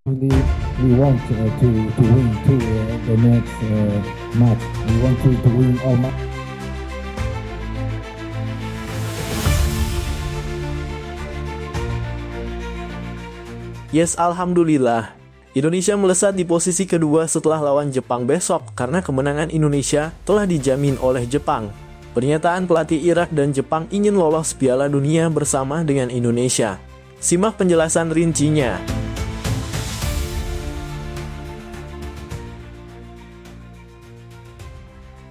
Really, we want to win too the next match. We want to win all match. Yes, alhamdulillah. Indonesia melesat di posisi kedua setelah lawan Jepang besok karena kemenangan Indonesia telah dijamin oleh Jepang. Pernyataan pelatih Irak dan Jepang ingin lolos Piala Dunia bersama dengan Indonesia. Simak penjelasan rincinya.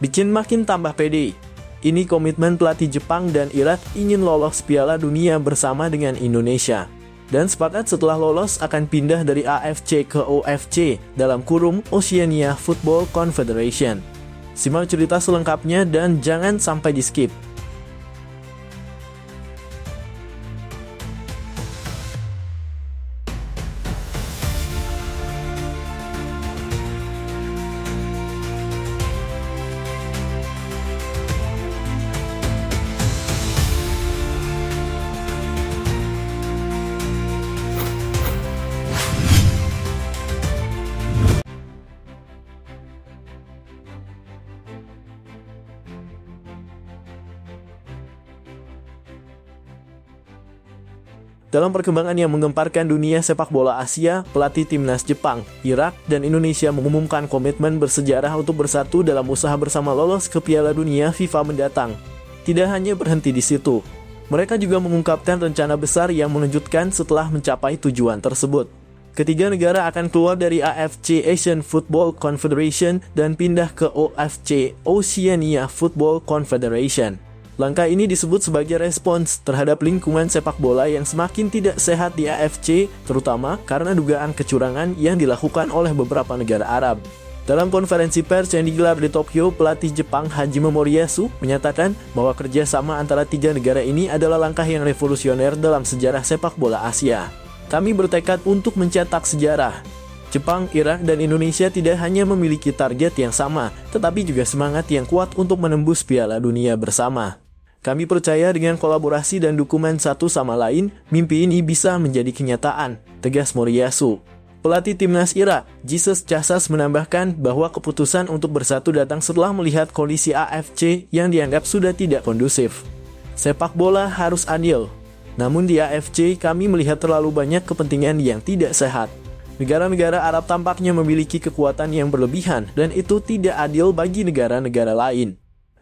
Bikin makin tambah pede. Ini komitmen pelatih Jepang dan Irak ingin lolos Piala Dunia bersama dengan Indonesia. Dan sepakat setelah lolos akan pindah dari AFC ke OFC dalam kurung Oceania Football Confederation. Simak cerita selengkapnya dan jangan sampai di skip. Dalam perkembangan yang menggemparkan dunia sepak bola Asia, pelatih timnas Jepang, Irak, dan Indonesia mengumumkan komitmen bersejarah untuk bersatu dalam usaha bersama lolos ke Piala Dunia FIFA mendatang. Tidak hanya berhenti di situ, mereka juga mengungkapkan rencana besar yang mengejutkan setelah mencapai tujuan tersebut. Ketiga negara akan keluar dari AFC Asian Football Confederation dan pindah ke OFC Oceania Football Confederation. Langkah ini disebut sebagai respons terhadap lingkungan sepak bola yang semakin tidak sehat di AFC, terutama karena dugaan kecurangan yang dilakukan oleh beberapa negara Arab. Dalam konferensi pers yang digelar di Tokyo, pelatih Jepang Hajime Moriyasu menyatakan bahwa kerjasama antara tiga negara ini adalah langkah yang revolusioner dalam sejarah sepak bola Asia. Kami bertekad untuk mencetak sejarah. Jepang, Irak, dan Indonesia tidak hanya memiliki target yang sama, tetapi juga semangat yang kuat untuk menembus Piala Dunia bersama. Kami percaya dengan kolaborasi dan dukungan satu sama lain, mimpi ini bisa menjadi kenyataan, tegas Moriyasu. Pelatih timnas Irak, Jesus Casas menambahkan bahwa keputusan untuk bersatu datang setelah melihat kondisi AFC yang dianggap sudah tidak kondusif. Sepak bola harus adil. Namun di AFC kami melihat terlalu banyak kepentingan yang tidak sehat. Negara-negara Arab tampaknya memiliki kekuatan yang berlebihan dan itu tidak adil bagi negara-negara lain.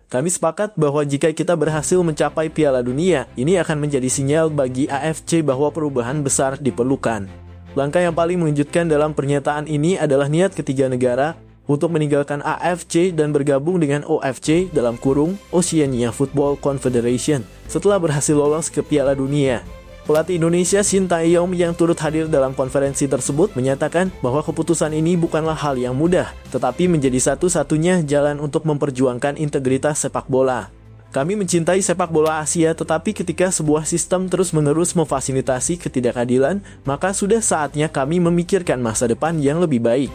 Kami sepakat bahwa jika kita berhasil mencapai Piala Dunia, ini akan menjadi sinyal bagi AFC bahwa perubahan besar diperlukan. Langkah yang paling mengejutkan dalam pernyataan ini adalah niat ketiga negara untuk meninggalkan AFC dan bergabung dengan OFC dalam kurung Oceania Football Confederation setelah berhasil lolos ke Piala Dunia. Pelatih Indonesia Shin Tae-yong yang turut hadir dalam konferensi tersebut menyatakan bahwa keputusan ini bukanlah hal yang mudah, tetapi menjadi satu-satunya jalan untuk memperjuangkan integritas sepak bola. Kami mencintai sepak bola Asia, tetapi ketika sebuah sistem terus-menerus memfasilitasi ketidakadilan, maka sudah saatnya kami memikirkan masa depan yang lebih baik.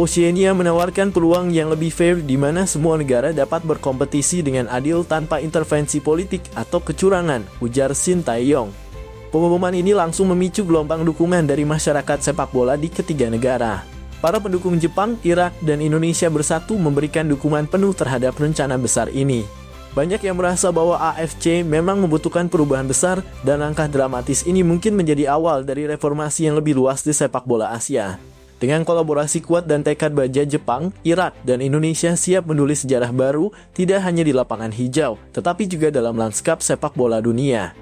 Oceania menawarkan peluang yang lebih fair di mana semua negara dapat berkompetisi dengan adil tanpa intervensi politik atau kecurangan, ujar Shin Tae-yong. Pengumuman ini langsung memicu gelombang dukungan dari masyarakat sepak bola di ketiga negara. Para pendukung Jepang, Irak, dan Indonesia bersatu memberikan dukungan penuh terhadap rencana besar ini. Banyak yang merasa bahwa AFC memang membutuhkan perubahan besar dan langkah dramatis ini mungkin menjadi awal dari reformasi yang lebih luas di sepak bola Asia. Dengan kolaborasi kuat dan tekad baja Jepang, Irak, dan Indonesia siap menulis sejarah baru tidak hanya di lapangan hijau, tetapi juga dalam lanskap sepak bola dunia.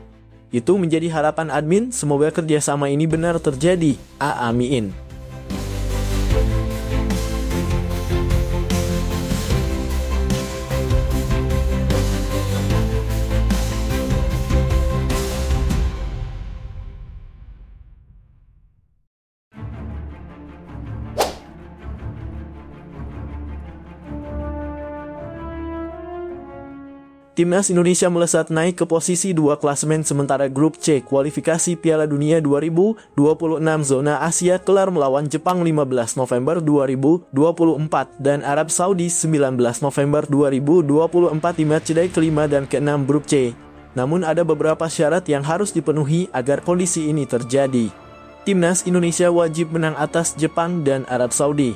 Itu menjadi harapan admin, semoga kerjasama ini benar terjadi. Amin. Timnas Indonesia melesat naik ke posisi 2 klasemen sementara grup C kualifikasi Piala Dunia 2026 zona Asia kelar melawan Jepang 15 November 2024 dan Arab Saudi 19 November 2024 di matchday kelima dan keenam grup C. Namun ada beberapa syarat yang harus dipenuhi agar kondisi ini terjadi. timnas Indonesia wajib menang atas Jepang dan Arab Saudi.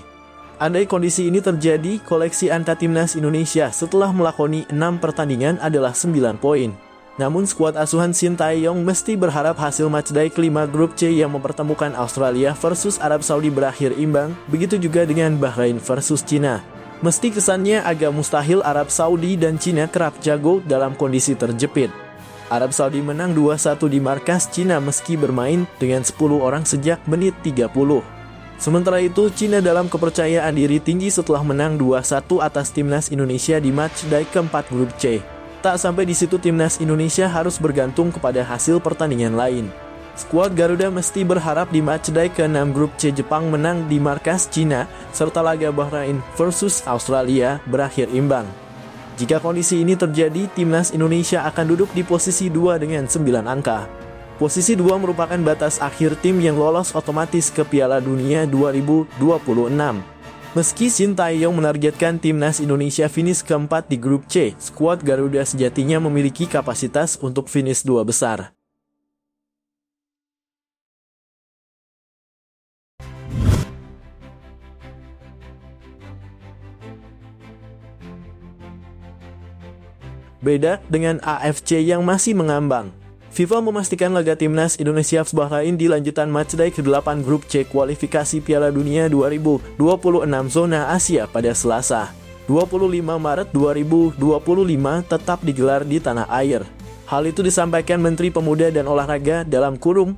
Andai kondisi ini terjadi, koleksi angka timnas Indonesia setelah melakoni 6 pertandingan adalah 9 poin. Namun skuad asuhan Shin Tae-yong mesti berharap hasil matchday kelima grup C yang mempertemukan Australia versus Arab Saudi berakhir imbang, begitu juga dengan Bahrain versus Cina. Mesti kesannya agak mustahil Arab Saudi dan Cina kerap jago dalam kondisi terjepit. Arab Saudi menang 2-1 di markas Cina meski bermain dengan 10 orang sejak menit 30. Sementara itu, Cina dalam kepercayaan diri tinggi setelah menang 2-1 atas timnas Indonesia di matchday keempat grup C. Tak sampai di situ, timnas Indonesia harus bergantung kepada hasil pertandingan lain. Skuad Garuda mesti berharap di matchday ke-6 grup C Jepang menang di markas Cina, serta laga Bahrain versus Australia berakhir imbang. Jika kondisi ini terjadi, timnas Indonesia akan duduk di posisi 2 dengan 9 angka. Posisi 2 merupakan batas akhir tim yang lolos otomatis ke Piala Dunia 2026. Meski Shin Tae-yong menargetkan timnas Indonesia finish keempat di grup C, skuad Garuda sejatinya memiliki kapasitas untuk finish 2 besar. Beda dengan AFC yang masih mengambang, FIFA memastikan laga timnas Indonesia vs Bahrain di lanjutan matchday ke-8 grup C kualifikasi Piala Dunia 2026 zona Asia pada Selasa, 25 Maret 2025 tetap digelar di tanah air. Hal itu disampaikan Menteri Pemuda dan Olahraga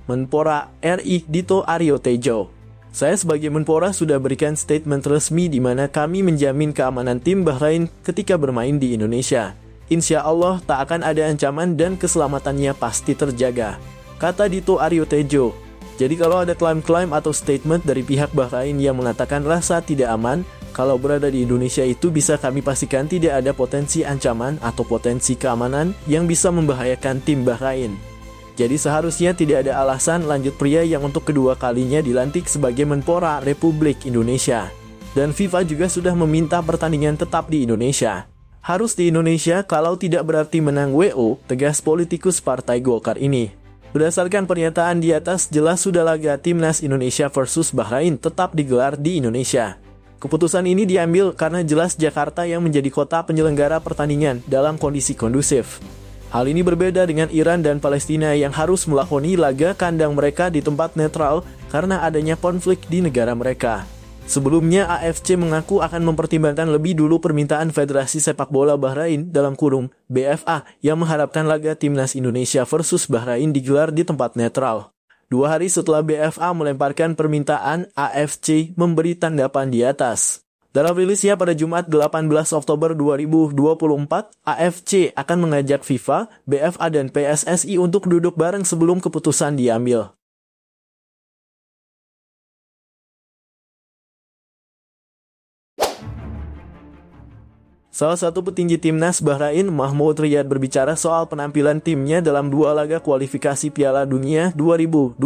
Menpora RI Dito Aryo Tejo. Saya sebagai Menpora sudah berikan statement resmi di mana kami menjamin keamanan tim Bahrain ketika bermain di Indonesia. Insya Allah tak akan ada ancaman dan keselamatannya pasti terjaga, kata Dito Aryo Tejo. Jadi kalau ada klaim-klaim atau statement dari pihak Bahrain yang mengatakan rasa tidak aman, kalau berada di Indonesia itu bisa kami pastikan tidak ada potensi ancaman atau potensi keamanan yang bisa membahayakan tim Bahrain. Jadi seharusnya tidak ada alasan, lanjut pria yang untuk kedua kalinya dilantik sebagai Menpora Republik Indonesia. Dan FIFA juga sudah meminta pertandingan tetap di Indonesia. Harus di Indonesia kalau tidak berarti menang WO, tegas politikus Partai Golkar ini. Berdasarkan pernyataan di atas, jelas sudah laga timnas Indonesia versus Bahrain tetap digelar di Indonesia. Keputusan ini diambil karena jelas Jakarta yang menjadi kota penyelenggara pertandingan dalam kondisi kondusif. Hal ini berbeda dengan Iran dan Palestina yang harus melakoni laga kandang mereka di tempat netral karena adanya konflik di negara mereka. Sebelumnya, AFC mengaku akan mempertimbangkan lebih dulu permintaan Federasi Sepak Bola Bahrain (BFA) yang mengharapkan laga timnas Indonesia versus Bahrain digelar di tempat netral. 2 hari setelah BFA melemparkan permintaan, AFC memberi tanggapan di atas. Dalam rilisnya pada Jumat 18 Oktober 2024, AFC akan mengajak FIFA, BFA, dan PSSI untuk duduk bareng sebelum keputusan diambil. Salah satu petinggi timnas Bahrain, Mahmoud Riyad, berbicara soal penampilan timnya dalam 2 laga kualifikasi Piala Dunia 2026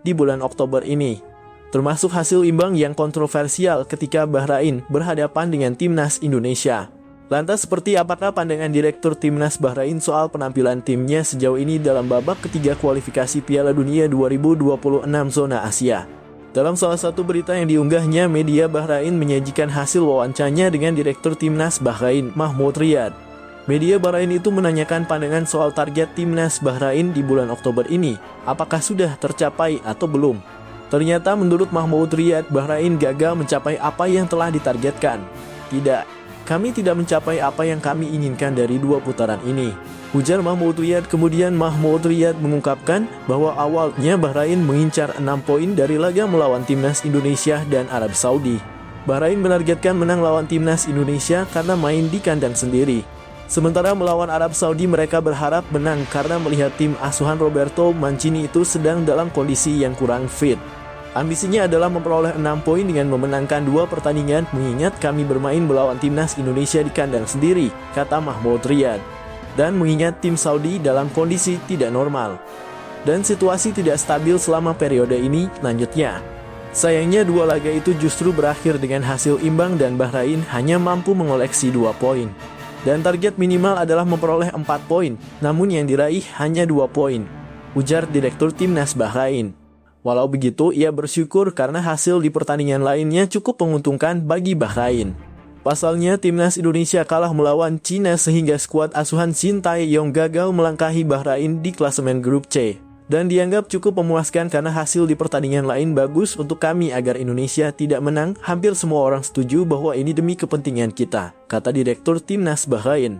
di bulan Oktober ini. Termasuk hasil imbang yang kontroversial ketika Bahrain berhadapan dengan timnas Indonesia. Lantas seperti apakah pandangan Direktur Timnas Bahrain soal penampilan timnya sejauh ini dalam babak ketiga kualifikasi Piala Dunia 2026 zona Asia? Dalam salah satu berita yang diunggahnya, media Bahrain menyajikan hasil wawancaranya dengan Direktur Timnas Bahrain, Mahmoud Riyad. Media Bahrain itu menanyakan pandangan soal target Timnas Bahrain di bulan Oktober ini, apakah sudah tercapai atau belum. Ternyata menurut Mahmoud Riyad, Bahrain gagal mencapai apa yang telah ditargetkan. Tidak, kami tidak mencapai apa yang kami inginkan dari 2 putaran ini, ujar Mahmoud Riyad. Kemudian Mahmoud Riyad mengungkapkan bahwa awalnya Bahrain mengincar 6 poin dari laga melawan timnas Indonesia dan Arab Saudi. Bahrain menargetkan menang lawan timnas Indonesia karena main di kandang sendiri. Sementara melawan Arab Saudi mereka berharap menang karena melihat tim asuhan Roberto Mancini itu sedang dalam kondisi yang kurang fit. Ambisinya adalah memperoleh 6 poin dengan memenangkan 2 pertandingan, mengingat kami bermain melawan timnas Indonesia di kandang sendiri, kata Mahmoud Riyad. Dan mengingat tim Saudi dalam kondisi tidak normal. Dan situasi tidak stabil selama periode ini, lanjutnya. Sayangnya 2 laga itu justru berakhir dengan hasil imbang dan Bahrain hanya mampu mengoleksi 2 poin. Dan target minimal adalah memperoleh 4 poin, namun yang diraih hanya 2 poin, ujar Direktur Timnas Bahrain. Walau begitu, ia bersyukur karena hasil di pertandingan lainnya cukup menguntungkan bagi Bahrain. Pasalnya, timnas Indonesia kalah melawan Cina sehingga skuad asuhan Shin Tae-yong gagal melangkahi Bahrain di klasemen grup C. Dan dianggap cukup memuaskan karena hasil di pertandingan lain bagus untuk kami agar Indonesia tidak menang. Hampir semua orang setuju bahwa ini demi kepentingan kita, kata Direktur Timnas Bahrain.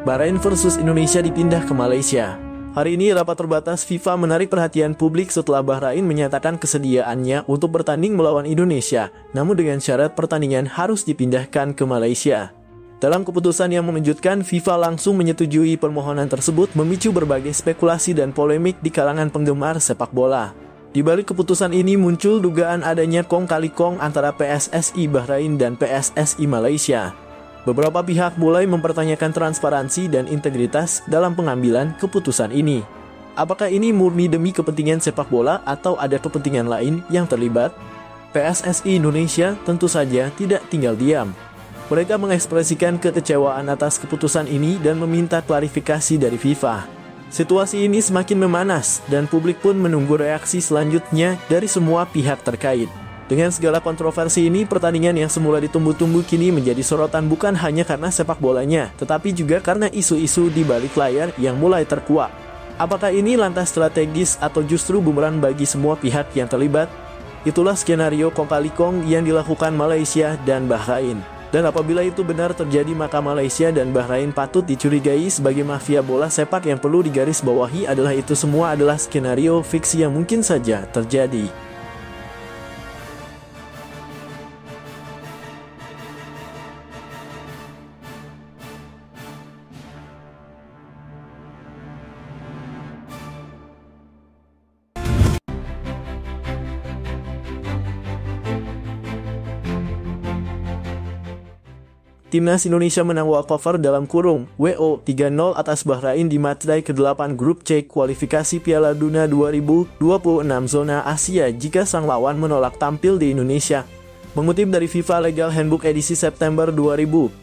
Bahrain versus Indonesia dipindah ke Malaysia. Hari ini rapat terbatas FIFA menarik perhatian publik setelah Bahrain menyatakan kesediaannya untuk bertanding melawan Indonesia, namun dengan syarat pertandingan harus dipindahkan ke Malaysia. Dalam keputusan yang mengejutkan, FIFA langsung menyetujui permohonan tersebut, memicu berbagai spekulasi dan polemik di kalangan penggemar sepak bola. Di balik keputusan ini muncul dugaan adanya kong kali kong antara PSSI Bahrain dan PSSI Malaysia. Beberapa pihak mulai mempertanyakan transparansi dan integritas dalam pengambilan keputusan ini. Apakah ini murni demi kepentingan sepak bola atau ada kepentingan lain yang terlibat? PSSI Indonesia tentu saja tidak tinggal diam. Mereka mengekspresikan kekecewaan atas keputusan ini dan meminta klarifikasi dari FIFA. Situasi ini semakin memanas dan publik pun menunggu reaksi selanjutnya dari semua pihak terkait. Dengan segala kontroversi ini, pertandingan yang semula ditunggu-tunggu kini menjadi sorotan bukan hanya karena sepak bolanya, tetapi juga karena isu-isu di balik layar yang mulai terkuak. Apakah ini lantas strategis atau justru bumerang bagi semua pihak yang terlibat? Itulah skenario kong kali kong yang dilakukan Malaysia dan Bahrain. Dan apabila itu benar terjadi, maka Malaysia dan Bahrain patut dicurigai sebagai mafia bola sepak. Yang perlu digarisbawahi adalah itu semua adalah skenario fiksi yang mungkin saja terjadi. Timnas Indonesia menang walkover dalam kurung WO 3-0 atas Bahrain di matchday ke-8 grup C kualifikasi Piala Dunia 2026 zona Asia jika sang lawan menolak tampil di Indonesia. Mengutip dari FIFA Legal Handbook edisi September 2024,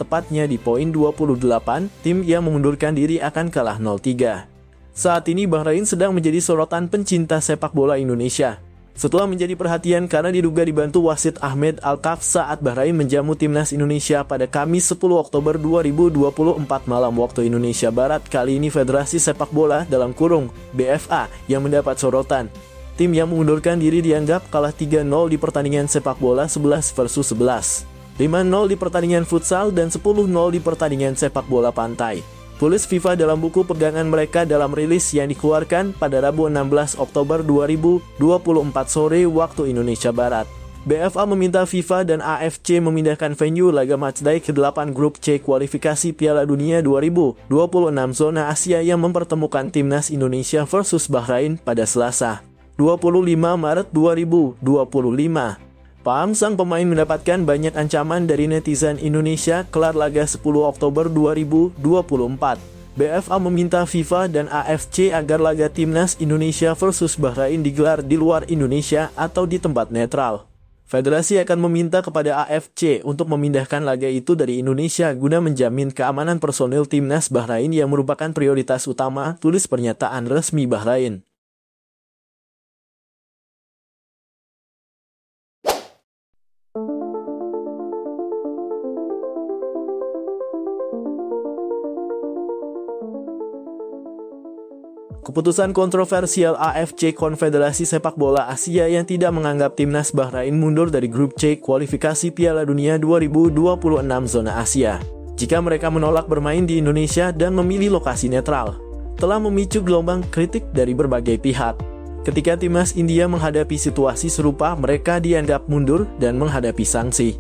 tepatnya di poin 28, tim yang mengundurkan diri akan kalah 0-3. Saat ini Bahrain sedang menjadi sorotan pencinta sepak bola Indonesia. Setelah menjadi perhatian karena diduga dibantu wasit Ahmed Al-Kaf saat Bahrain menjamu timnas Indonesia pada Kamis 10 Oktober 2024 malam waktu Indonesia Barat. Kali ini Federasi Sepak Bola dalam kurung BFA yang mendapat sorotan. Tim yang mengundurkan diri dianggap kalah 3-0 di pertandingan sepak bola 11 versus 11, 5-0 di pertandingan futsal, dan 10-0 di pertandingan sepak bola pantai. Tulis FIFA dalam buku pegangan mereka dalam rilis yang dikeluarkan pada Rabu 16 Oktober 2024 sore waktu Indonesia Barat. BFA meminta FIFA dan AFC memindahkan venue laga matchday ke-8 grup C kualifikasi Piala Dunia 2026 zona Asia yang mempertemukan timnas Indonesia versus Bahrain pada Selasa, 25 Maret 2025. Paham sang pemain mendapatkan banyak ancaman dari netizen Indonesia kelar laga 10 Oktober 2024. BFA meminta FIFA dan AFC agar laga timnas Indonesia versus Bahrain digelar di luar Indonesia atau di tempat netral. Federasi akan meminta kepada AFC untuk memindahkan laga itu dari Indonesia guna menjamin keamanan personil timnas Bahrain yang merupakan prioritas utama, tulis pernyataan resmi Bahrain. Keputusan kontroversial AFC Konfederasi Sepak Bola Asia yang tidak menganggap timnas Bahrain mundur dari grup C kualifikasi Piala Dunia 2026 zona Asia jika mereka menolak bermain di Indonesia dan memilih lokasi netral telah memicu gelombang kritik dari berbagai pihak. Ketika timnas India menghadapi situasi serupa, mereka dianggap mundur dan menghadapi sanksi.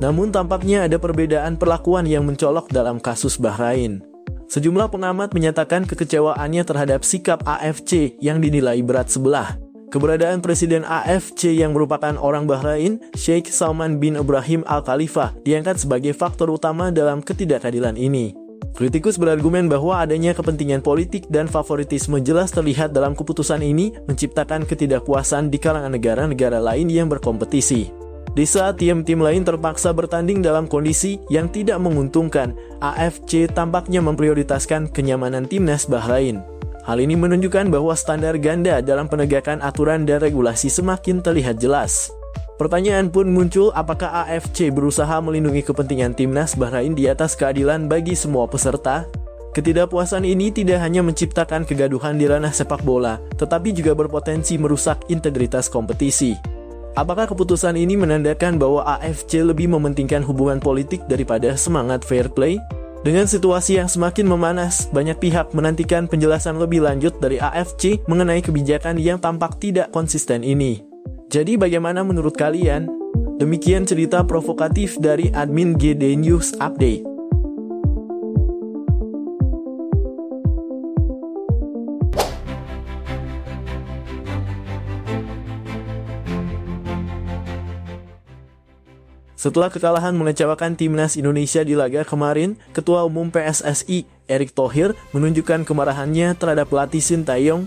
Namun tampaknya ada perbedaan perlakuan yang mencolok dalam kasus Bahrain. Sejumlah pengamat menyatakan kekecewaannya terhadap sikap AFC yang dinilai berat sebelah. Keberadaan Presiden AFC yang merupakan orang Bahrain, Sheikh Salman bin Ibrahim Al Khalifa, diangkat sebagai faktor utama dalam ketidakadilan ini. Kritikus berargumen bahwa adanya kepentingan politik dan favoritisme jelas terlihat dalam keputusan ini, menciptakan ketidakpuasan di kalangan negara-negara lain yang berkompetisi. Di saat tim-tim lain terpaksa bertanding dalam kondisi yang tidak menguntungkan, AFC tampaknya memprioritaskan kenyamanan timnas Bahrain. Hal ini menunjukkan bahwa standar ganda dalam penegakan aturan dan regulasi semakin terlihat jelas. Pertanyaan pun muncul, apakah AFC berusaha melindungi kepentingan timnas Bahrain di atas keadilan bagi semua peserta? Ketidakpuasan ini tidak hanya menciptakan kegaduhan di ranah sepak bola, tetapi juga berpotensi merusak integritas kompetisi. Apakah keputusan ini menandakan bahwa AFC lebih mementingkan hubungan politik daripada semangat fair play? Dengan situasi yang semakin memanas, banyak pihak menantikan penjelasan lebih lanjut dari AFC mengenai kebijakan yang tampak tidak konsisten ini. Jadi bagaimana menurut kalian? Demikian cerita provokatif dari admin GD News Update. Setelah kekalahan mengecewakan timnas Indonesia di laga kemarin, Ketua Umum PSSI Erick Thohir menunjukkan kemarahannya terhadap pelatih Sintayong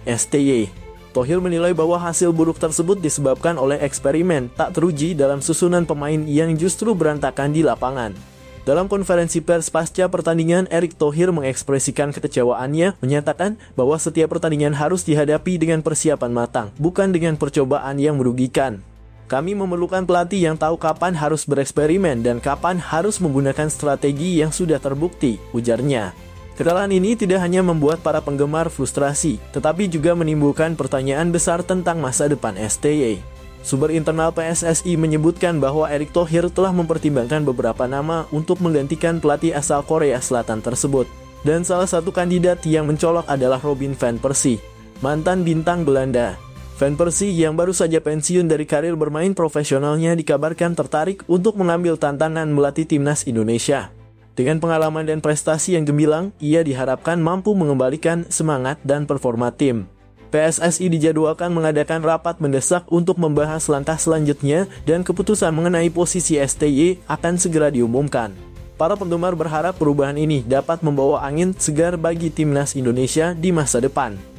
(STY). Thohir menilai bahwa hasil buruk tersebut disebabkan oleh eksperimen tak teruji dalam susunan pemain yang justru berantakan di lapangan. Dalam konferensi pers pasca pertandingan, Erick Thohir mengekspresikan kekecewaannya, menyatakan bahwa setiap pertandingan harus dihadapi dengan persiapan matang, bukan dengan percobaan yang merugikan. Kami memerlukan pelatih yang tahu kapan harus bereksperimen dan kapan harus menggunakan strategi yang sudah terbukti, ujarnya. Kekalahan ini tidak hanya membuat para penggemar frustrasi, tetapi juga menimbulkan pertanyaan besar tentang masa depan STY. Sumber internal PSSI menyebutkan bahwa Erick Thohir telah mempertimbangkan beberapa nama untuk menggantikan pelatih asal Korea Selatan tersebut. Dan salah satu kandidat yang mencolok adalah Robin van Persie, mantan bintang Belanda. Van Persie yang baru saja pensiun dari karir bermain profesionalnya dikabarkan tertarik untuk mengambil tantangan melatih timnas Indonesia. Dengan pengalaman dan prestasi yang gemilang, ia diharapkan mampu mengembalikan semangat dan performa tim. PSSI dijadwalkan mengadakan rapat mendesak untuk membahas langkah selanjutnya dan keputusan mengenai posisi STY akan segera diumumkan. Para penggemar berharap perubahan ini dapat membawa angin segar bagi timnas Indonesia di masa depan.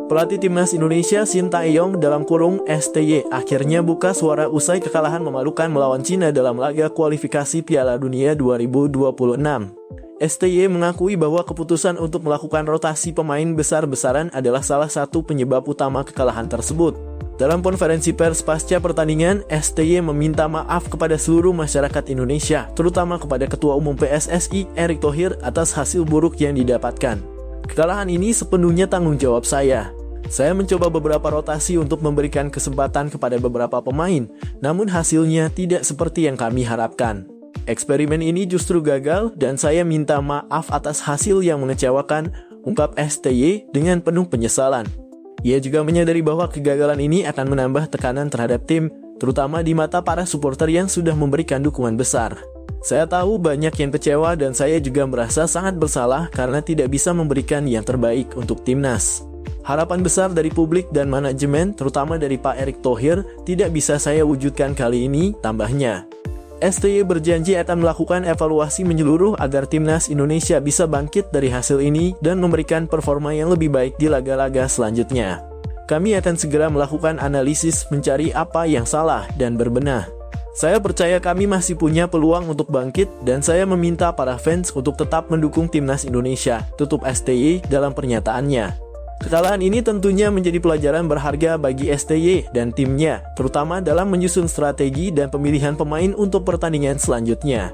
Pelatih timnas Indonesia Sintayong (STY) akhirnya buka suara usai kekalahan memalukan melawan Cina dalam laga kualifikasi Piala Dunia 2026. STY mengakui bahwa keputusan untuk melakukan rotasi pemain besar-besaran adalah salah satu penyebab utama kekalahan tersebut. Dalam konferensi pers pasca pertandingan, STY meminta maaf kepada seluruh masyarakat Indonesia, terutama kepada Ketua Umum PSSI Erick Thohir atas hasil buruk yang didapatkan. Kekalahan ini sepenuhnya tanggung jawab saya. Saya mencoba beberapa rotasi untuk memberikan kesempatan kepada beberapa pemain, namun hasilnya tidak seperti yang kami harapkan. Eksperimen ini justru gagal dan saya minta maaf atas hasil yang mengecewakan, ungkap STY dengan penuh penyesalan. Ia juga menyadari bahwa kegagalan ini akan menambah tekanan terhadap tim, terutama di mata para supporter yang sudah memberikan dukungan besar. Saya tahu banyak yang kecewa dan saya juga merasa sangat bersalah karena tidak bisa memberikan yang terbaik untuk timnas. Harapan besar dari publik dan manajemen, terutama dari Pak Erick Thohir, tidak bisa saya wujudkan kali ini, tambahnya. STY berjanji akan melakukan evaluasi menyeluruh agar timnas Indonesia bisa bangkit dari hasil ini dan memberikan performa yang lebih baik di laga-laga selanjutnya. Kami akan segera melakukan analisis mencari apa yang salah dan berbenah. Saya percaya kami masih punya peluang untuk bangkit dan saya meminta para fans untuk tetap mendukung timnas Indonesia, tutup STY dalam pernyataannya. Kekalahan ini tentunya menjadi pelajaran berharga bagi STY dan timnya, terutama dalam menyusun strategi dan pemilihan pemain untuk pertandingan selanjutnya.